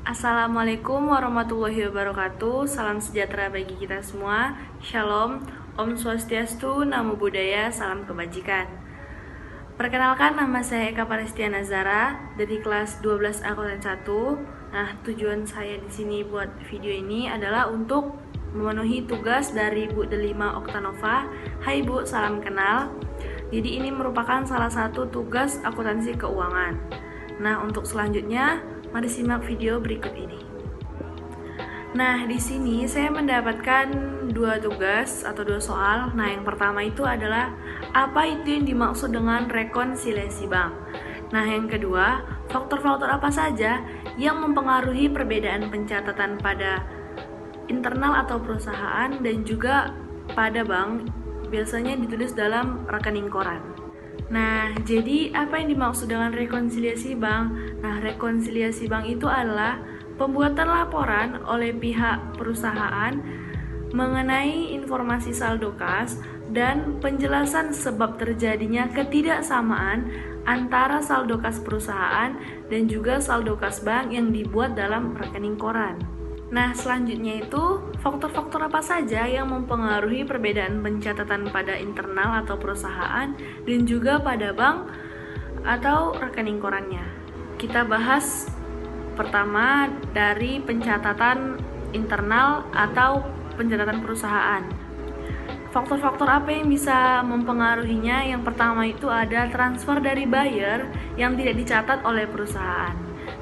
Assalamualaikum warahmatullahi wabarakatuh. Salam sejahtera bagi kita semua. Shalom, Om Swastiastu, Namo Buddhaya, salam kebajikan. Perkenalkan, nama saya Eka Palestiana Zara dari kelas 12 Akuntan 1. Nah, tujuan saya di sini buat video ini adalah untuk memenuhi tugas dari Bu Delima Oktanova. Hai Bu, salam kenal. Jadi ini merupakan salah satu tugas akuntansi keuangan. Nah, untuk selanjutnya mari simak video berikut ini. Nah, di sini saya mendapatkan dua tugas atau dua soal. Nah, yang pertama itu adalah apa itu yang dimaksud dengan rekonsiliasi bank. Nah, yang kedua, faktor-faktor apa saja yang mempengaruhi perbedaan pencatatan pada internal atau perusahaan dan juga pada bank, biasanya ditulis dalam rekening koran. Nah, jadi apa yang dimaksud dengan rekonsiliasi bank? Nah, rekonsiliasi bank itu adalah pembuatan laporan oleh pihak perusahaan mengenai informasi saldo kas dan penjelasan sebab terjadinya ketidaksamaan antara saldo kas perusahaan dan juga saldo kas bank yang dibuat dalam rekening koran. Nah, selanjutnya itu faktor-faktor apa saja yang mempengaruhi perbedaan pencatatan pada internal atau perusahaan dan juga pada bank atau rekening korannya. Kita bahas pertama dari pencatatan internal atau pencatatan perusahaan. Faktor-faktor apa yang bisa mempengaruhinya? Yang pertama itu ada transfer dari buyer yang tidak dicatat oleh perusahaan.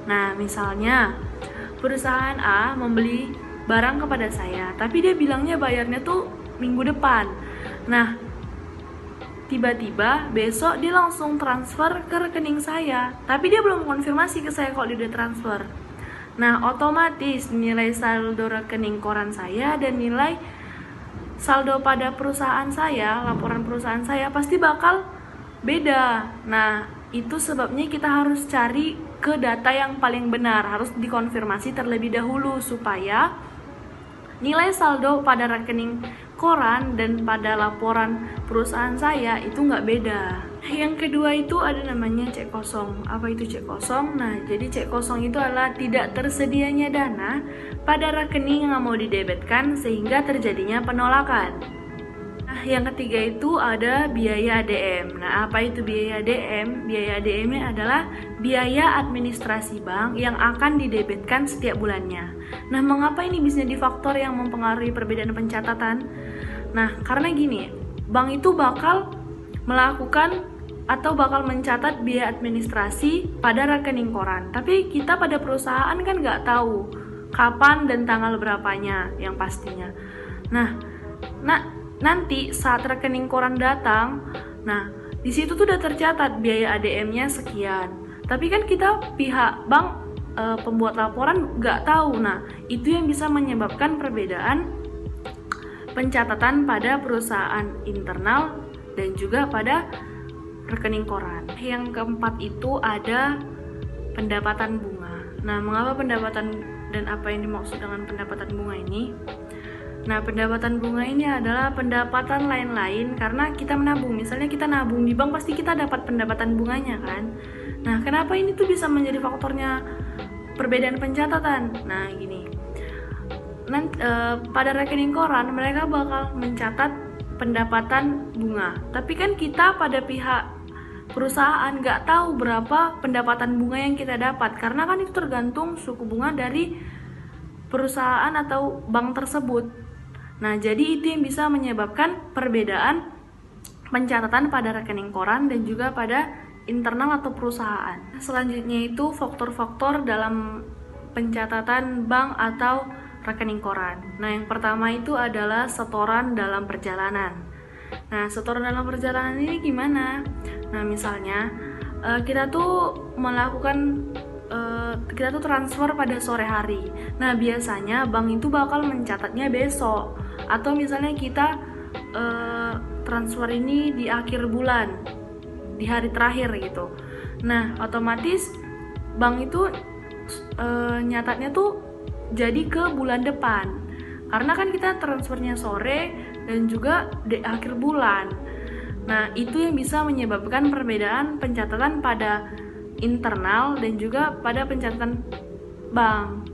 Nah, misalnya perusahaan A membeli barang kepada saya, tapi dia bilangnya bayarnya tuh minggu depan. Nah, tiba-tiba besok dia langsung transfer ke rekening saya, tapi dia belum konfirmasi ke saya kalau dia udah transfer. Nah, otomatis nilai saldo rekening koran saya dan nilai saldo pada perusahaan saya, laporan perusahaan saya pasti bakal beda. Nah, itu sebabnya kita harus cari ke data yang paling benar, harus dikonfirmasi terlebih dahulu supaya nilai saldo pada rekening koran dan pada laporan perusahaan saya itu nggak beda. Yang kedua itu ada namanya cek kosong. Apa itu cek kosong? Nah, jadi cek kosong itu adalah tidak tersedianya dana pada rekening yang mau didebetkan sehingga terjadinya penolakan. Nah, yang ketiga itu ada biaya ADM. Nah, apa itu biaya ADM? Biaya ADM ini adalah biaya administrasi bank yang akan didebetkan setiap bulannya. Nah, mengapa ini bisa jadi faktor yang mempengaruhi perbedaan pencatatan? Nah, karena gini, bank itu bakal melakukan atau bakal mencatat biaya administrasi pada rekening koran. Tapi kita pada perusahaan kan nggak tahu kapan dan tanggal berapanya yang pastinya. Nah, nanti saat rekening koran datang, nah di situ tuh udah tercatat biaya ADM-nya sekian. Tapi kan kita pihak bank pembuat laporan nggak tahu. Nah, itu yang bisa menyebabkan perbedaan pencatatan pada perusahaan internal dan juga pada rekening koran. Yang keempat itu ada pendapatan bunga. Nah, mengapa pendapatan dan apa yang dimaksud dengan pendapatan bunga ini? Nah, pendapatan bunga ini adalah pendapatan lain-lain karena kita menabung. Misalnya kita nabung di bank pasti kita dapat pendapatan bunganya kan. Nah, kenapa ini tuh bisa menjadi faktornya perbedaan pencatatan? Nah, gini. Pada rekening koran mereka bakal mencatat pendapatan bunga. Tapi kan kita pada pihak perusahaan nggak tahu berapa pendapatan bunga yang kita dapat karena kan itu tergantung suku bunga dari perusahaan atau bank tersebut. Nah, jadi itu yang bisa menyebabkan perbedaan pencatatan pada rekening koran dan juga pada internal atau perusahaan. Selanjutnya itu faktor-faktor dalam pencatatan bank atau rekening koran. Nah, yang pertama itu adalah setoran dalam perjalanan. Nah, setoran dalam perjalanan ini gimana? Nah, misalnya kita tuh transfer pada sore hari. Nah, biasanya bank itu bakal mencatatnya besok. Atau misalnya kita transfer ini di akhir bulan, di hari terakhir gitu. Nah, otomatis bank itu nyatatnya tuh jadi ke bulan depan. Karena kan kita transfernya sore dan juga di akhir bulan. Nah, itu yang bisa menyebabkan perbedaan pencatatan pada internal dan juga pada pencatatan bank.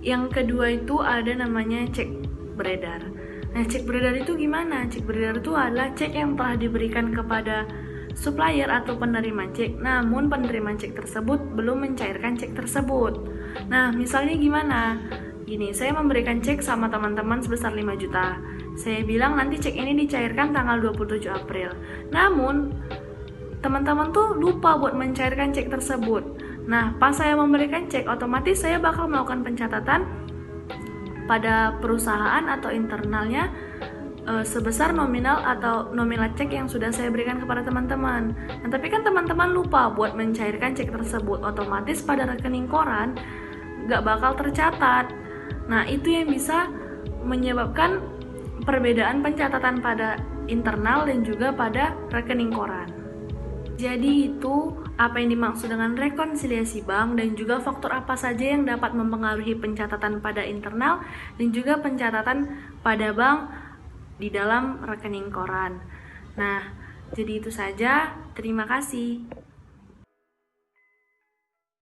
Yang kedua itu ada namanya cek beredar. Nah, cek beredar itu gimana? Cek beredar itu adalah cek yang telah diberikan kepada supplier atau penerima cek, namun penerima cek tersebut belum mencairkan cek tersebut. Nah, misalnya gimana? Gini, saya memberikan cek sama teman-teman sebesar 5 juta. Saya bilang nanti cek ini dicairkan tanggal 27 April. Namun, teman-teman tuh lupa buat mencairkan cek tersebut. Nah, pas saya memberikan cek, otomatis saya bakal melakukan pencatatan pada perusahaan atau internalnya sebesar nominal atau nominal cek yang sudah saya berikan kepada teman-teman. Nah, tapi kan teman-teman lupa buat mencairkan cek tersebut, otomatis pada rekening koran nggak bakal tercatat. Nah, itu yang bisa menyebabkan perbedaan pencatatan pada internal dan juga pada rekening koran. Jadi itu apa yang dimaksud dengan rekonsiliasi bank dan juga faktor apa saja yang dapat mempengaruhi pencatatan pada internal dan juga pencatatan pada bank di dalam rekening koran. Nah, jadi itu saja. Terima kasih.